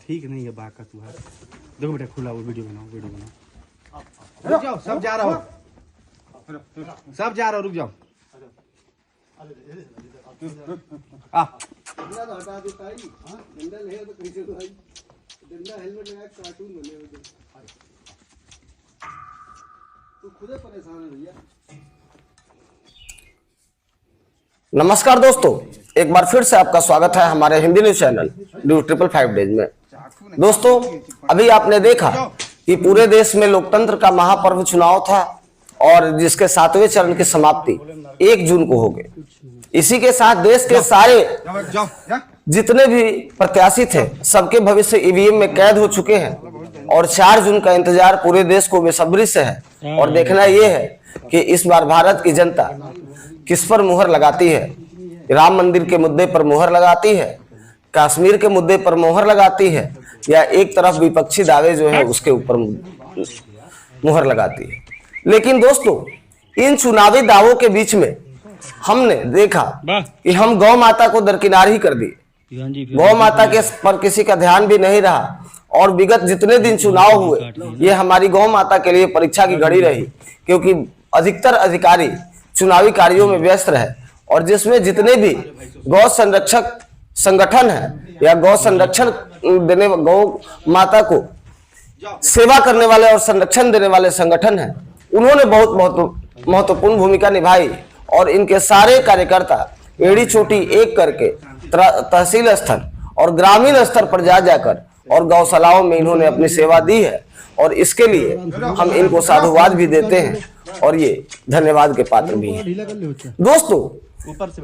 ठीक नहीं है बात का तू है। देखो बेटा खुला वो वीडियो बनाओ रुक जाओ सब जा रहा हो सब जा रहा हो रुक जाओ हटा देता है डंडा ले तो कैसे तो भाई डंडा हेलमेट लगा के कार्टून बने हुए तू खुद परेशान है भैया। नमस्कार दोस्तों, एक बार फिर से आपका स्वागत है हमारे Hindi news channel news 555 days में। दोस्तों अभी आपने देखा कि पूरे देश में लोकतंत्र का महापर्व चुनाव था और जिसके 7वें चरण की समाप्ति 1 जून को हो गई। इसी के साथ देश के सारे जितने भी प्रत्याशी थे सबके भविष्य ईवीएम में कैद हो चुके हैं और 4 जून का इंतजार पूरे देश को बेसब्री से है। और देखना यह है कि इस बार भारत की जनता किस पर मुहर लगाती है। राम मंदिर के मुद्दे पर मुहर लगाती है, कश्मीर के मुद्दे पर मुहर लगाती है, या एक तरफ विपक्षी दावे जो है उसके ऊपर मुहर लगाती है। लेकिन दोस्तों इन चुनावी दावों के बीच में हमने देखा कि हम गौ माता को दरकिनार ही कर दिए। गौ माता के पर किसी का ध्यान भी नहीं रहा और विगत जितने दिन चुनाव हुए ये हमारी गौ माता के लिए परीक्षा की घड़ी रही, क्योंकि अधिकतर अधिकारी चुनावी कार्यों में व्यस्त रहे और जिसमें जितने भी गौ संरक्षक संगठन है या गौ संरक्षण देने गौ माता को सेवा करने वाले और संरक्षण देने वाले संगठन हैं, उन्होंने बहुत महत्वपूर्ण भूमिका निभाई और इनके सारे कार्यकर्ता एड़ी चोटी एक करके तहसील स्तर और ग्रामीण स्तर पर जाकर और गौशालाओं में इन्होंने अपनी सेवा दी है और इसके लिए हम इनको साधुवाद भी देते हैं और ये धन्यवाद के पात्र भी हैं। दोस्तों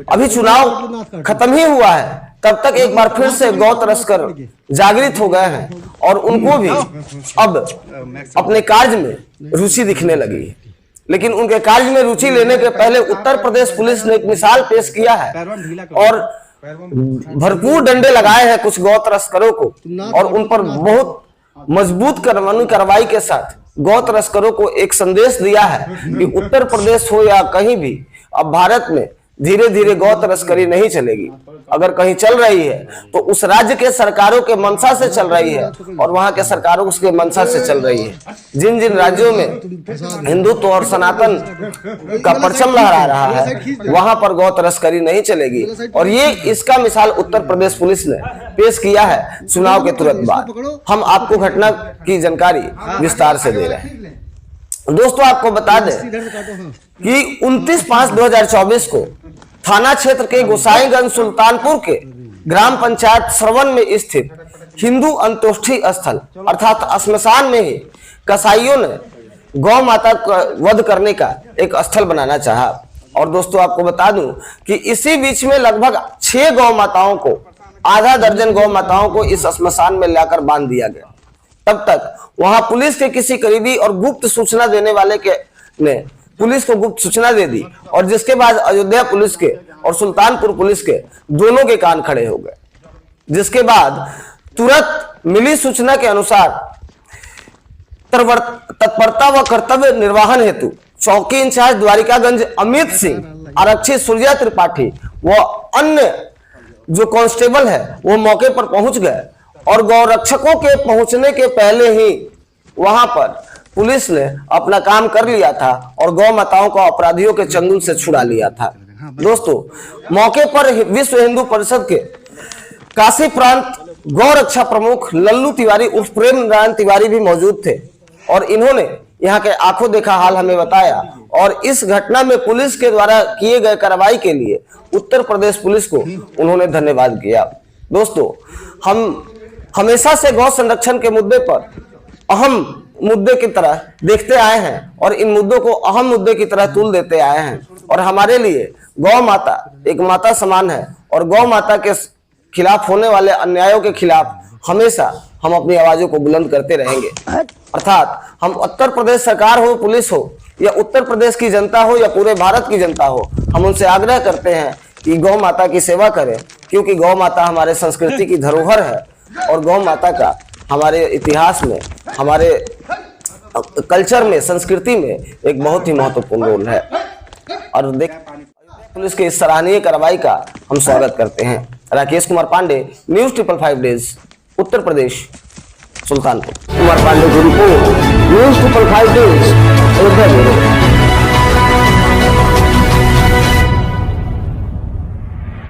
अभी चुनाव खत्म ही हुआ है, तब तक एक बार फिर से गौ तस्कर जागृत हो गए हैं और उनको भी अब अपने कार्य में रुचि दिखने लगी है। लेकिन उनके कार्य में रुचि लेने के पहले उत्तर प्रदेश पुलिस ने एक मिसाल पेश किया है और भरपूर डंडे लगाए हैं कुछ गौ तस्करों को और उन पर बहुत मजबूत कानूनी कार्रवाई के साथ गौ तस्करों को एक संदेश दिया है कि उत्तर प्रदेश हो या कहीं भी अब भारत में धीरे धीरे गौ तस्करी नहीं चलेगी। अगर कहीं चल रही है तो उस राज्य के सरकारों के मंशा से चल रही है और वहां के सरकारों उसके मंशा से चल रही है। जिन जिन राज्यों में हिंदुत्व और सनातन का परचम लहरा रहा है वहां पर गौ तस्करी नहीं चलेगी और ये इसका मिसाल उत्तर प्रदेश पुलिस ने पेश किया है चुनाव के तुरंत बाद। हम आपको घटना की जानकारी विस्तार से दे रहे हैं। दोस्तों आपको बता दें कि 29/5/2024 को थाना क्षेत्र के गोसाईगंज सुल्तानपुर के ग्राम पंचायत श्रवण में स्थित हिंदू अंत्येष्टि स्थल अर्थात श्मशान में ही कसाईयों ने गौ माता का वध करने का एक स्थल बनाना चाहा। और दोस्तों आपको बता दूं कि इसी बीच में लगभग 6 गौ माताओं को, आधा दर्जन गौ माताओं को इस श्मशान में लाकर बांध दिया गया। तब तक वहां पुलिस के किसी करीबी और गुप्त सूचना देने वाले के ने पुलिस को गुप्त सूचना दे दी और जिसके बाद अयोध्या पुलिस के और सुल्तानपुर पुलिस के दोनों के कान खड़े हो गए। जिसके बाद तुरंत मिली सूचना के अनुसार तत्परता व कर्तव्य निर्वहन हेतु चौकी इंचार्ज द्वारिकागंज अमित सिंह, आरक्षी सूर्या त्रिपाठी व अन्य जो कांस्टेबल है वो मौके पर पहुंच गए और गौरक्षकों के पहुंचने के पहले ही वहां पर पुलिस ने अपना काम कर लिया था और गौ माताओं को अपराधियों के चंगुल से छुड़ा लिया था। दोस्तों मौके पर विश्व हिंदू परिषद के काशी प्रांत गौ रक्षा प्रमुख लल्लू तिवारी उर्फ प्रेम नारायण तिवारी भी मौजूद थे और इन्होंने यहाँ के आंखों देखा हाल हमें बताया और इस घटना में पुलिस के द्वारा किए गए कार्रवाई के लिए उत्तर प्रदेश पुलिस को उन्होंने धन्यवाद किया। दोस्तों हम हमेशा से गौ संरक्षण के मुद्दे पर अहम मुद्दे की तरह देखते आए हैं और इन मुद्दों को अहम मुद्दे की तरह तुल देते आए हैं और हमारे लिए गौ माता एक माता समान है और गौ माता के खिलाफ होने वाले अन्यायों के खिलाफ हमेशा हम अपनी आवाजों को बुलंद करते रहेंगे। अर्थात हम उत्तर प्रदेश सरकार हो, पुलिस हो या उत्तर प्रदेश की जनता हो या पूरे भारत की जनता हो, हम उनसे आग्रह करते हैं कि गौ माता की सेवा करें, क्योंकि गौ माता हमारे संस्कृति की धरोहर है और गौ माता का हमारे इतिहास में, हमारे कल्चर में, संस्कृति में एक बहुत ही महत्वपूर्ण रोल है। और देख पुलिस के इस सराहनीय कार्रवाई का हम स्वागत करते हैं। Rakesh Kumar Pandey, news 555 days, Uttar Pradesh, Sultanpur. कुमार पांडे की रिपोर्ट, न्यूज 555 डेज,